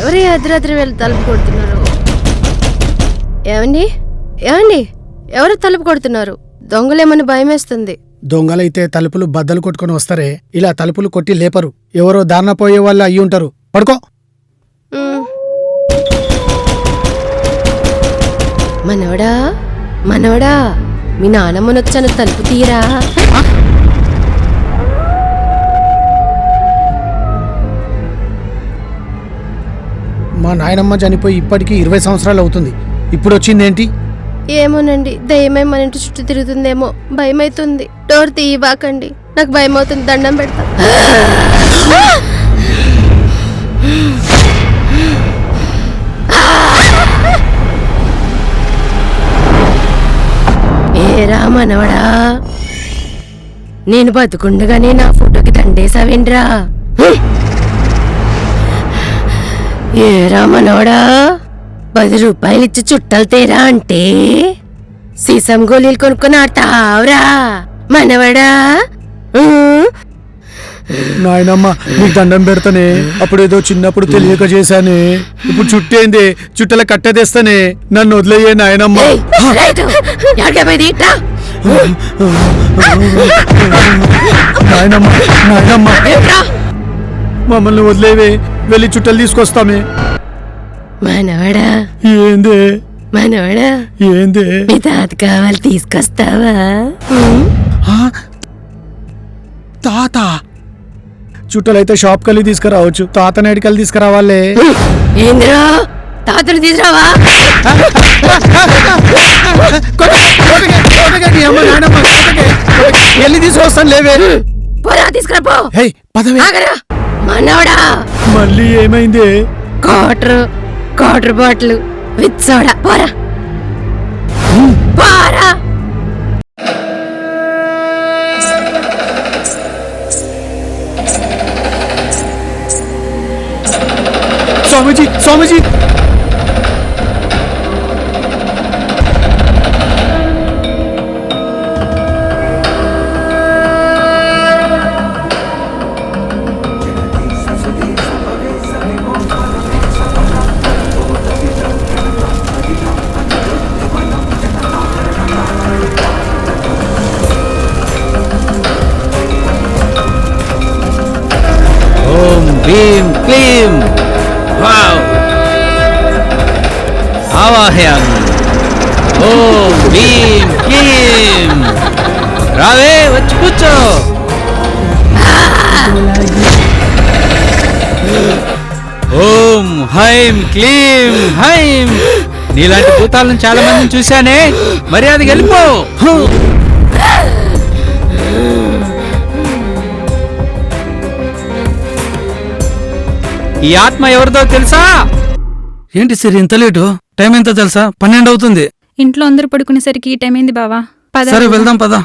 ఎవరి అర్ధరాత్రి వెళ్ళి తలుపు కొడుతున్నారు? ఏమండి ఏమండి ఎవరు తలుపు కొడుతున్నారు? దొంగలేమని భయమేస్తుంది. దొంగలైతే తలుపులు బద్దలు కొట్టుకుని వస్తారే, ఇలా తలుపులు కొట్టి లేపరు. ఎవరో దారిన పోయే వాళ్ళు అయ్యి ఉంటారు. పడుకో. మనవడా మనవడా, మీ నానమ్మనొచ్చాను, తలుపు తీరా. మా నాయనమ్మ చనిపోయి ఇప్పటికీ 20 సంవత్సరాలు అవుతుంది. ఇప్పుడు వచ్చిందేంటి? ఏమోనండి, దయ్యమై మన ఇంటి చుట్టూ తిరుగుతుందేమో, భయమైతుంది. డోర్ తీయబాకండి, నాకు భయం అవుతుంది, దండం పెడతా. ఏరా మనవడా, నేను బతుకుండగానే నా ఫోటోకి దండేసావేండ్రా? ఏరా మనవడా, 10 రూపాయలు ఇచ్చి చుట్టాలు తేరా అంటే సీసం గోళీలు కొనుక్కొని ఆడతావురా మనవడా? నాయనమ్మ నీకు దండం పెడతానే, అప్పుడేదో చిన్నప్పుడు తెలియక చేశానే, ఇప్పుడు చుట్టేంది, చుట్టల కట్టేదేస్తానే, నన్ను వదిలేయే నాయనమ్మ. నాయనమ్మ నాయనమ్మ మమ్మల్ని వదిలేవే, వెళ్ళి చుట్టలు తీసుకొస్తామే. మనవడా ఏందే మనవడా, ఏందే? మీ తాత కావాలి, తీసుకొస్తావా? తాత చుట్టలైతే షాప్ కలిగి తీసుకురావచ్చు, తాత నేటికల్లి తీసుకురావాలే. ఏంద్రా, తాతను తీసుకురావా? వెళ్ళి తీసుకొస్తాను లేవే. పోరా, తీసుకురాపో. మనవడా మళ్ళీ ఏమైంది? Quarter bottle with soda. పోరా పోరా. స్వామీజీ స్వామీజీ, ఓం భీం క్లీం ఆవాహయామి. ఓం భీం క్లీం. రావే, వచ్చి కూర్చో. ఓం హైం క్లీం హైం. నీలాంటి భూతాలను చాలా మందిని చూశానే, మర్యాదగా వెళ్ళిపో. ఈ ఆత్మ ఎవరిదో తెలుసా? ఏంటి సిరి ఇంత లేటు? టైం ఎంత తెలుసా? 12 అవుతుంది. ఇంట్లో అందరూ పడుకునేసరికి ఈ టైం అయింది బావా. సరే వెళ్దాం పద.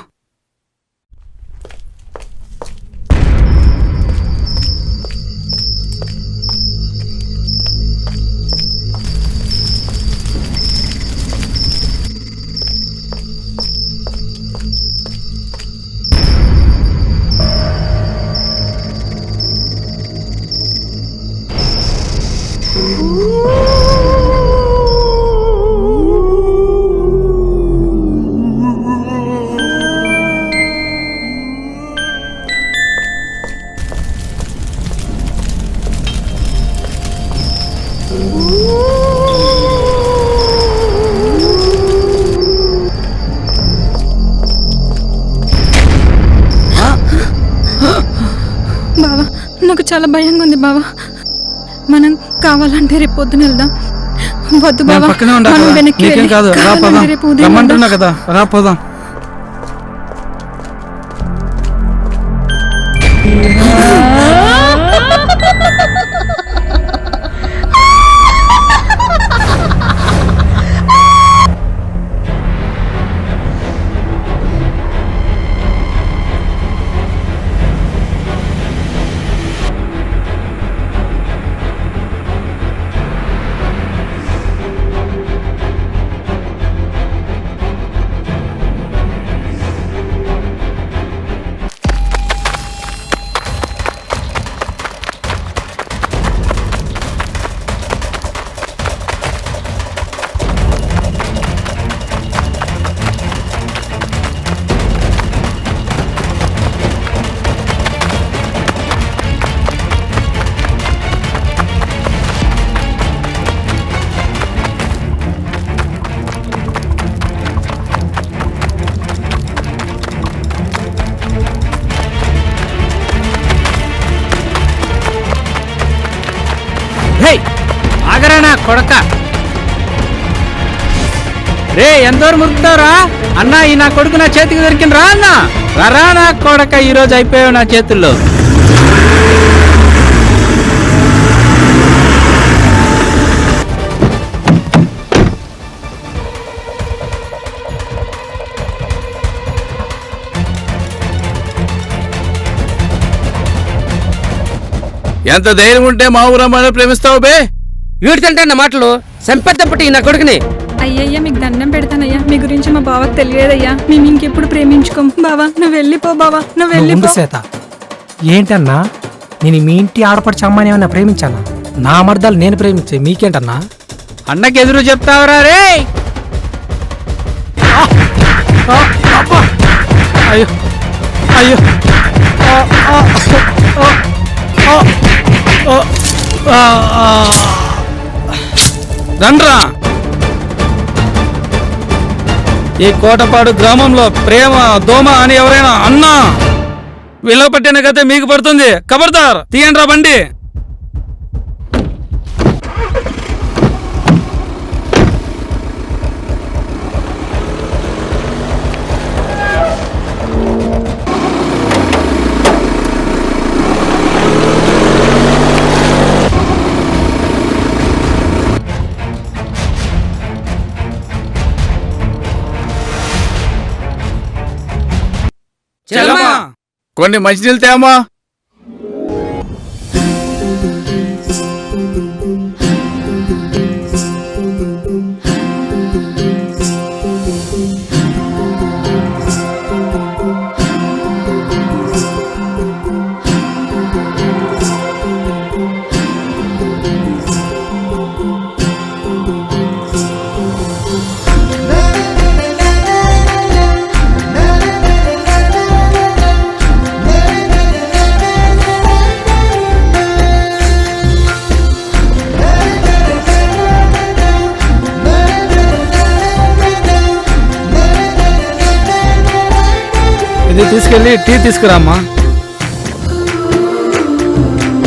బావా, నాకు చాలా భయంగా ఉంది బావా. మనం కావాలంటే రేపు పొద్దున వెళ్దాం. వద్దు బావా, మనం వెనక్కి వెళ్ళి కావాలంటే రేపు ఉదయం వెళ్దాం. కదా రా పోదాం. హే ఆగరా నా కొడక. రే ఎంతవరకు మురుకుతావురా అన్నా? ఈ నా కొడుకు నా చేతికి దొరికిన రా అన్నా. రా నా కొడక, ఈరోజు అయిపోయావు నా చేతుల్లో. ఎంత ధైర్యం ఉంటే మా ఊరమ్మని ప్రేమిస్తావు బే? వీడితంటే నా మాటలు సంపెద్దప్పటి నా కొడుకుని. అయ్యయ్యా మీకు దండం పెడతానయ్యా, మీ గురించి మా బావకు తెలియదయ్యా. మేము ఇంకెప్పుడు ప్రేమించుకోం బావా. నువ్వు వెళ్ళిపో బావా, నువ్వు వెళ్ళిపో. శ్వేత, ఏంటన్నా నేను మీ ఇంటి ఆడపడిచి అమ్మాని ఏమన్నా ప్రేమించానా? నా మర్దాలు నేను ప్రేమించే మీకేంటన్నా? అన్నకి ఎదురు చెప్తావరా రే? అయ్యో అయ్యో రండ్రా. ఈ కోటపాడు గ్రామంలో ప్రేమ దోమ అని ఎవరైనా అన్నా విలువ పట్టిన గతే మీకు పడుతుంది. ఖబర్దార్, తీయండ్రా బండి. చెల్లమ్మా, కొన్ని మంచినీళ్ళు తేమా. ఇది తీసుకెళ్ళి టీ తీసుకురామ్మా.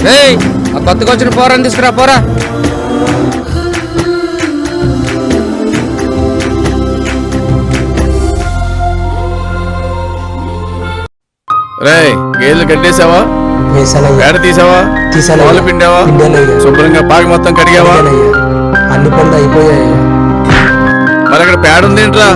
రేయ్, ఆ కొత్తగా వచ్చిన పోరాని తీసుకురా, పోరా. రేయ్, గేదెలు కట్టేసావా? పేడ తీసావా? పాలు పిండావా? శుభ్రంగా పాకి మొత్తం కడిగావా? అన్ని పనులు అయిపోయాయి. మరి అక్కడ పేడ ఉందేంట్రా?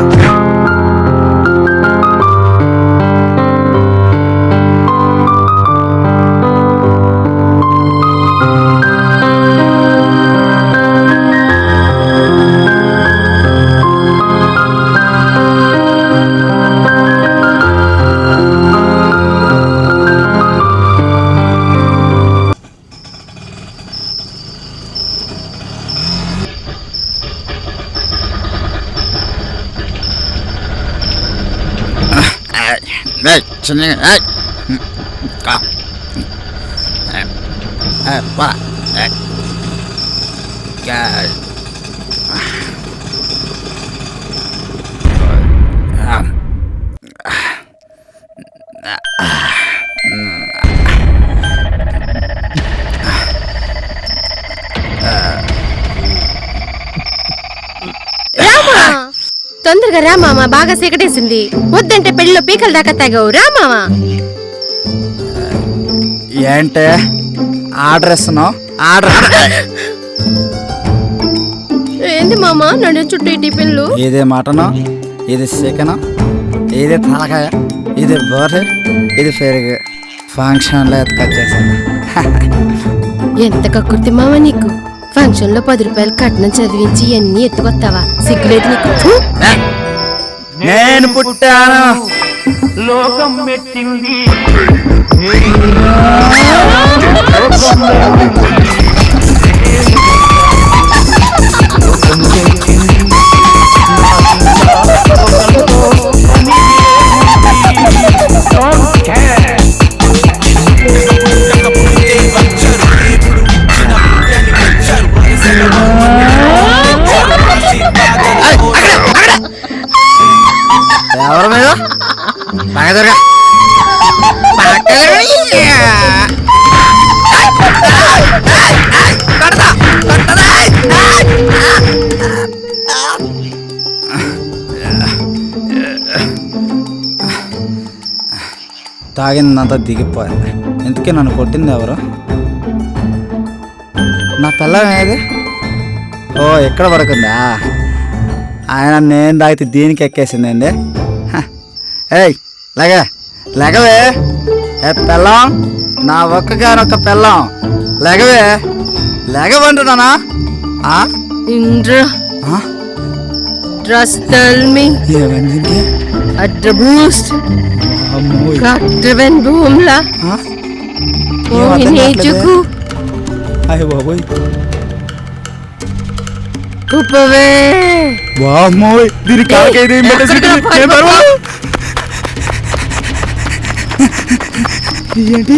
చిన్నగా తొందరగా రా మామ, బాగా సీకటేసింది. వద్దంటే పెళ్లిలో పీకల దాకా తాగావు. రా మామ. ఏంటే ఆర్డర్ ఇస్తున్నావు? ఆర్డర్ ఏంది మామ నడు చుట్టూ ఈ టిఫిన్లు? ఇది మటను, ఇది చికెన్, ఇది తలకాయ, ఇది బోర్, ఇది పెరుగు. ఫంక్షన్లో కట్ చేశాను. ఎంత కక్కుర్తి మామ నీకు. ఫంక్షన్ లో 10 రూపాయలు కట్నం చదివించి అన్ని ఎత్తుకొస్తావా? సిగ్గులేదు నీకు. నేను పుట్టాను, లోకం మెచ్చింది. ఎవరు మీరు? బాగా దొరక తాగిందంతా దిగిపోయింది. ఇంతకీ నన్ను కొట్టింది ఎవరు? నా పిల్లం ఏది? ఓ ఎక్కడ పడుకుందా? ఆయన నేను తాగితే దీనికి ఎక్కేసిందండి. ఏయ్ లెగవే ఏ పిల్లం, నా ఒక్కగానొక్క పిల్లం, లెగవంటున్నానా? ఇంద్ర Trust tell me ఏమైంది? at the boost Katven boomla Mohinejuku అయ్య బాబోయ్, Kupave వామ్మోయ్, దీని కాకైతే ఏంటి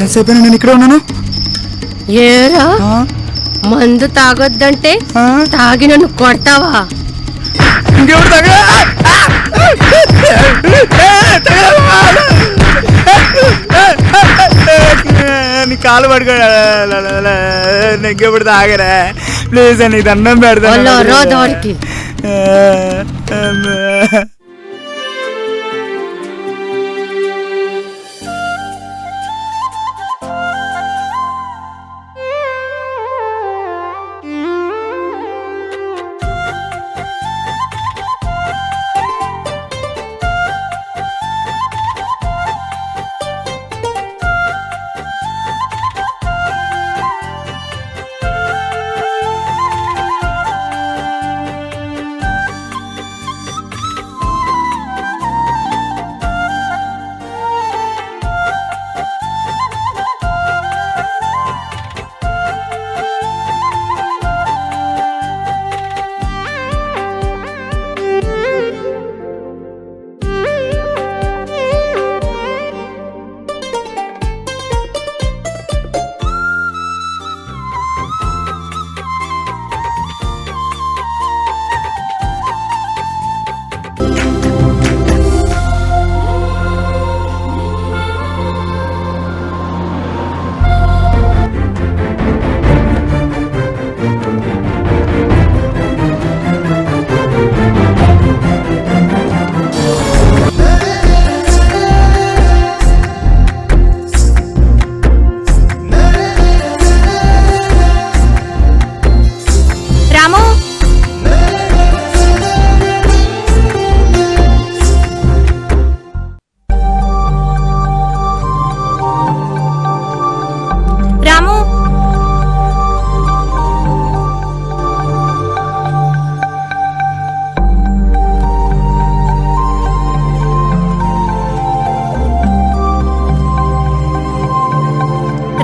ఎంతసేపు నేను ఇక్కడ ఉన్నాను? ఏరా మందు తాగొద్దంటే తాగి నన్ను కొడతావా? ఇంకెవరు నీ కాలు పడుకో, ఇంకెప్పుడు తాగరా ప్లీజ్, నీకు దండం పెడతాను. దానికి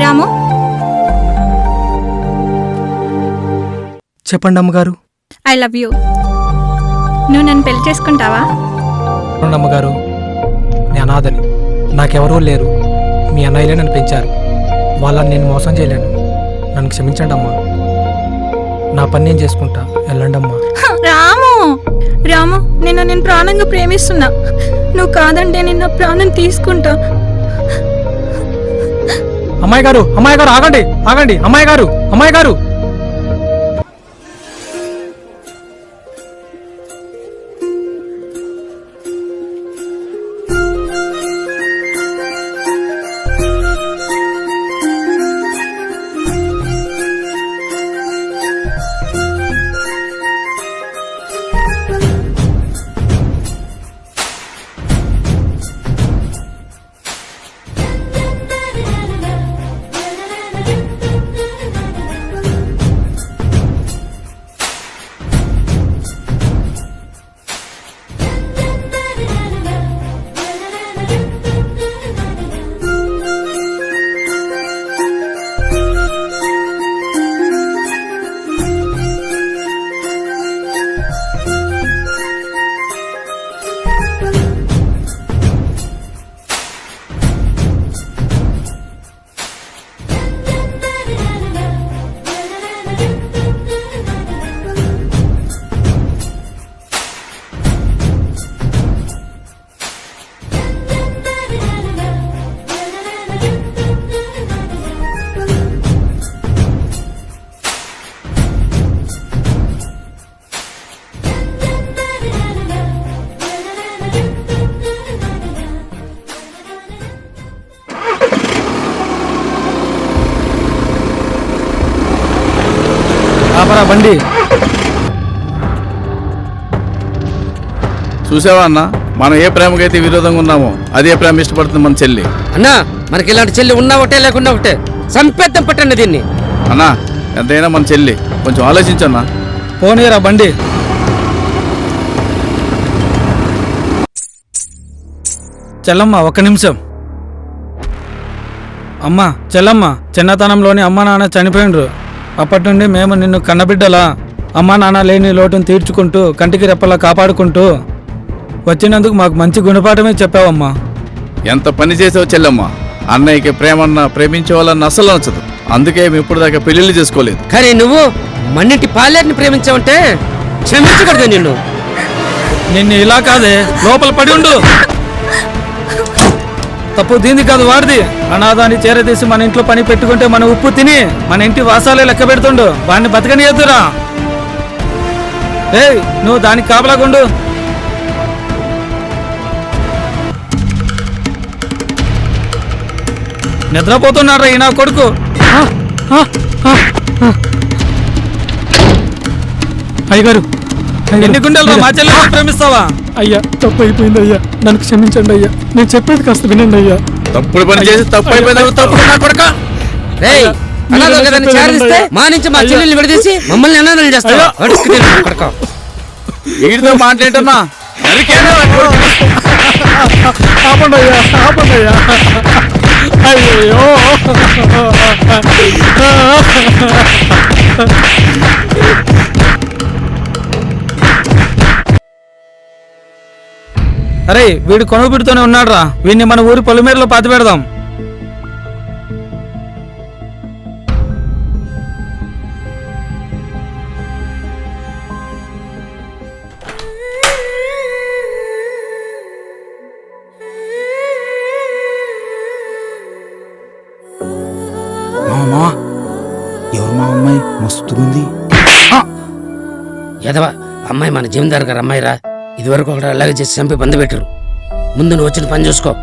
రాము, చెప్పండి అమ్మగారు. I love you. నువ్వు నన్ను పెళ్లి చేసుకుంటావా? చెప్పండి అమ్మగారు, నేను అనాథని, నాకెవరూ లేరు. మీ అన్నయ్యలే నన్ను పెంచారు. వాళ్ళని నేను మోసం చేయలేను. నన్ను క్షమించండి అమ్మా. నా పని నేను చేసుకుంటా, వెళ్ళండి అమ్మా. రాము, రాము, నేను ప్రాణంగా ప్రేమిస్తున్నా. నువ్వు కాదంటే నేను నా ప్రాణం తీసుకుంటా. అమ్మాయి గారు, అమ్మాయి గారు, ఆగండి ఆగండి, అమ్మాయి గారు, అమ్మాయి గారు. పరా బండి. చూసావా అన్న, మనం ఏ ప్రేమకైతే విరోధంగా ఉన్నామో అదే ప్రేమ ఇష్టపడుతుంది మన చెల్లి. అన్నా మనకి ఇలాంటి చెల్లి ఉన్నా ఒకటే లేకుండా ఒకటే, సంపేద్దం పట్టండి దీన్ని. అన్నా ఎంతైనా మన చెల్లి, కొంచెం ఆలోచించన్నా. పోనీరా బండి. చెల్లమ్మ ఒక్క నిమిషం. అమ్మా చెల్లమ్మ, చిన్నతనంలోని అమ్మ నాన్న చనిపోయిండ్రు. అప్పటి నుండి మేము నిన్ను కన్నబిడ్డలా అమ్మా నాన్న లేని లోటును తీర్చుకుంటూ కంటికి రెప్పలా కాపాడుకుంటూ వచ్చినందుకు మాకు మంచి గుణపాఠమే చెప్పావమ్మా. ఎంత పని చేసావు చెల్లమ్మ. అన్నయ్యకి ప్రేమన్నా ప్రేమించే వాళ్ళన్న అసలు నచ్చదు, అందుకే మేము ఇప్పుడు దాకా పెళ్లిళ్ళు చేసుకోలేదు. కానీ నువ్వు మన్నింటి పాలేరుని ప్రేమించావంటే క్షమించకూడదు నిన్ను. నిన్ను ఇలా కాదే, లోపల పడి ఉండు. తప్పు దీంది కాదు, వాడిది. అనాథాన్ని చేరదీసి మన ఇంట్లో పని పెట్టుకుంటే మన ఉప్పు తిని మన ఇంటి వాసాలే లెక్క పెడుతుండు. వాడిని బతకనియద్దురా. ఏయ్ నువ్వు దానికి కాపలాగుండు. నిద్రపోతున్నారా ఈ నా కొడుకు. అయ్యగారు, ఎన్ని గుండెలు మా చెల్లెలు ప్రేమిస్తావా? అయ్యా తప్పు అయిపోయింది అయ్యా, నన్ను క్షమించండి అయ్యా. నేను చెప్పేది కాస్త వినండి అయ్యా. తప్పుడు పని చేసి తప్పు అయిపోయింది. తప్పు నా కొడుక. రేయ్, అనాథలు కదని చేరదీస్తే మా నుంచి మా చెల్లెల్ని విడదీసి మమ్మల్ని అనాథలు చేస్తావా? వీడితో మాట్లాడమ్మా. ఆపండి అయ్యా, ఆపండి అయ్యా. అయ్యో అరే వీడు కొనుగుపిడితోనే ఉన్నాడురా. వీడిని మన ఊరి పొలిమేరలో పాతి పెడదాం. మామా, ఎవరు మా అమ్మాయి మస్తుగుంది. ఎదవా అమ్మాయి మన జమీందారు గారు అమ్మాయిరా. ఇదివరకు ఒకటి అలాగే చేసి చంపి బంది పెట్టరు. ముందు నువ్వు వచ్చిన పని చూసుకో.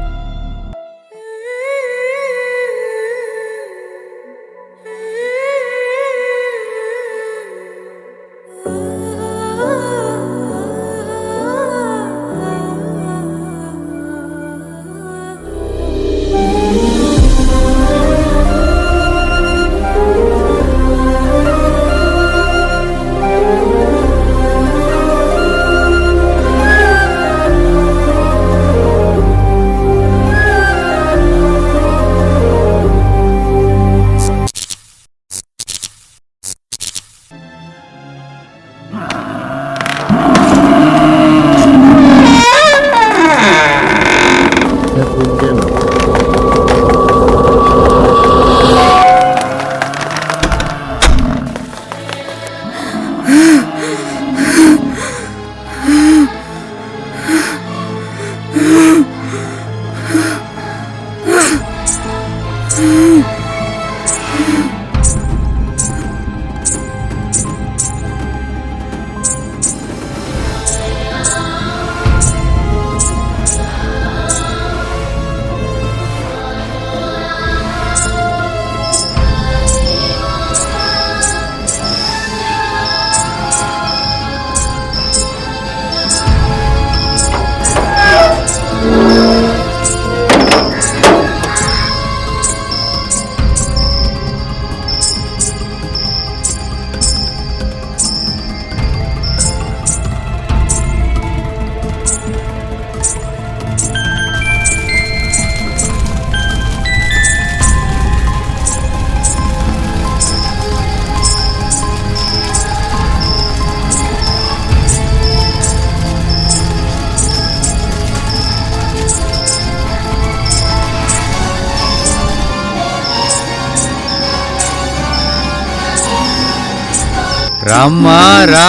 రామ్మా రా,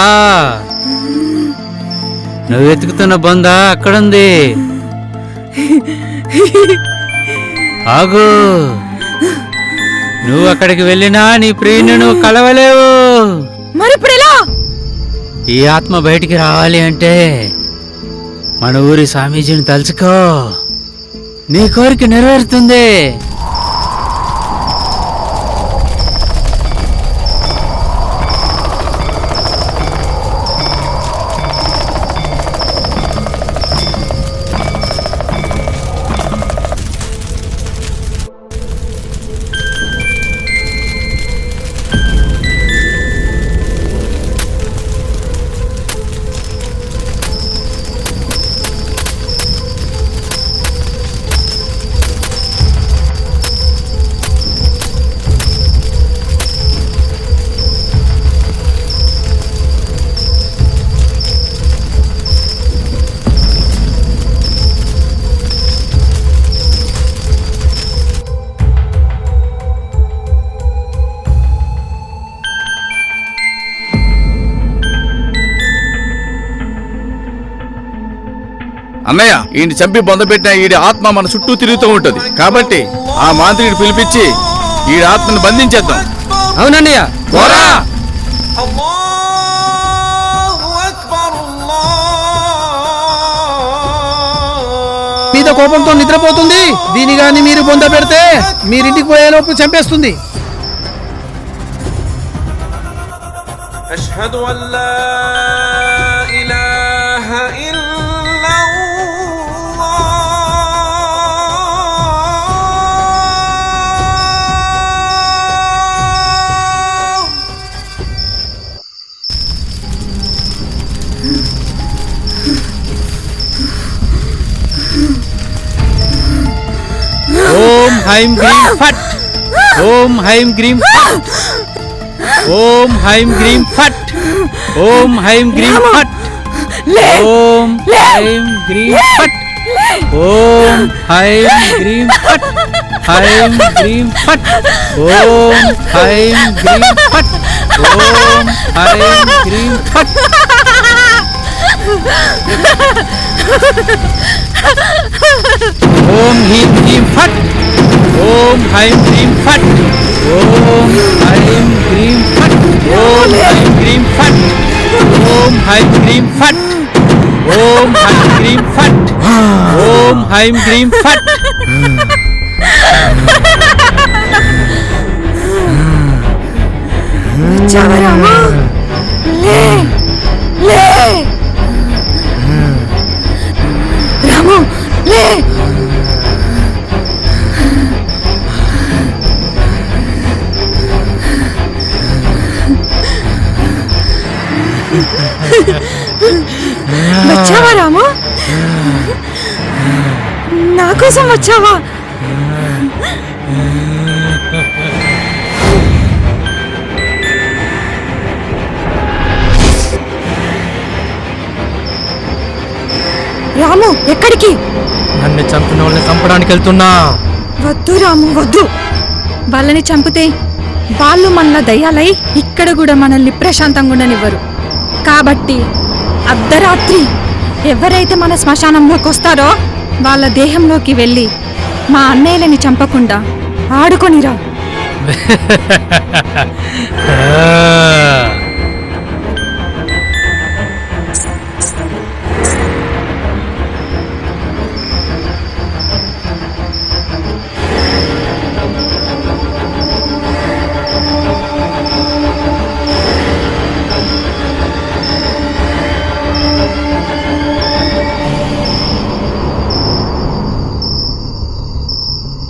నువ్వు వెతుకుతున్న బొంద అక్కడుంది. ఆగు, నువ్వు అక్కడికి వెళ్ళినా నీ ప్రియుని నువ్వు కలవలేవు. మరి ఇప్పుడు ఎలా? ఈ ఆత్మ బయటికి రావాలి అంటే మన ఊరి స్వామీజీని తలుచుకో, నీ కోరిక నెరవేరుతుంది. అన్నయ్య ఈయన చంపి బొందబెట్టిన ఈడి ఆత్మ మన చుట్టూ తిరుగుతూ ఉంటది. కాబట్టి ఆ మాంత్రికుడు పిలిపించి ఈ ఆత్మను బంధించేద్దాం. అవునన్నయ్య, పోరా. మీద కోపంతో నిద్రపోతుంది. దీని గాని మీరు బొంద పెడితే మీరింటికి పోయేలోపు చంపేస్తుంది. అష్హదు అల్లా ఇలాహ ఇల్లల్లాహ్. ఓం హైం గ్రీం ఫట్. ఓం హైం గ్రీం ఫట్. ఓం హైం గ్రీం ఫట్. ఓం హైం గ్రీం ఫట్. ఓం హైం గ్రీం ఫట్. ఓం హైం గ్రీం ఫట్. హైం గ్రీం ఫట్. ఓం హైం గ్రీం ఫట్. ఓం హైం గ్రీం ఫట్. ఓం హ్రీం హ్రీం ఫట్. ఓం హైం హ్రీం ఫట్. ఓం హైం హ్రీం ఫట్. ఓం హైం హ్రీం ఫట్. ఓం హైం హ్రీం ఫట్. ఓం హైం హ్రీం ఫట్. ఓం హైం హ్రీం ఫట్. వచ్చావా రామా? లే లే రాము, లే. వచ్చావా రాము? నా కోసం వచ్చావా? రాము, ఎక్కడికి? నన్ను చంపిన వాళ్ళని చంపడానికి వెళ్తున్నా. వద్దు రాము, వద్దు. వాళ్ళని చంపితే వాళ్ళు మన దయ్యాలై ఇక్కడ కూడా మనల్ని ప్రశాంతంగా ఉండనివ్వరు. కాబట్టి అర్ధరాత్రి ఎవరైతే మన శ్మశానంలోకి వస్తారో వాళ్ళ దేహంలోకి వెళ్ళి మా అన్నయ్యలని చంపకుండా ఆడుకొనిరా.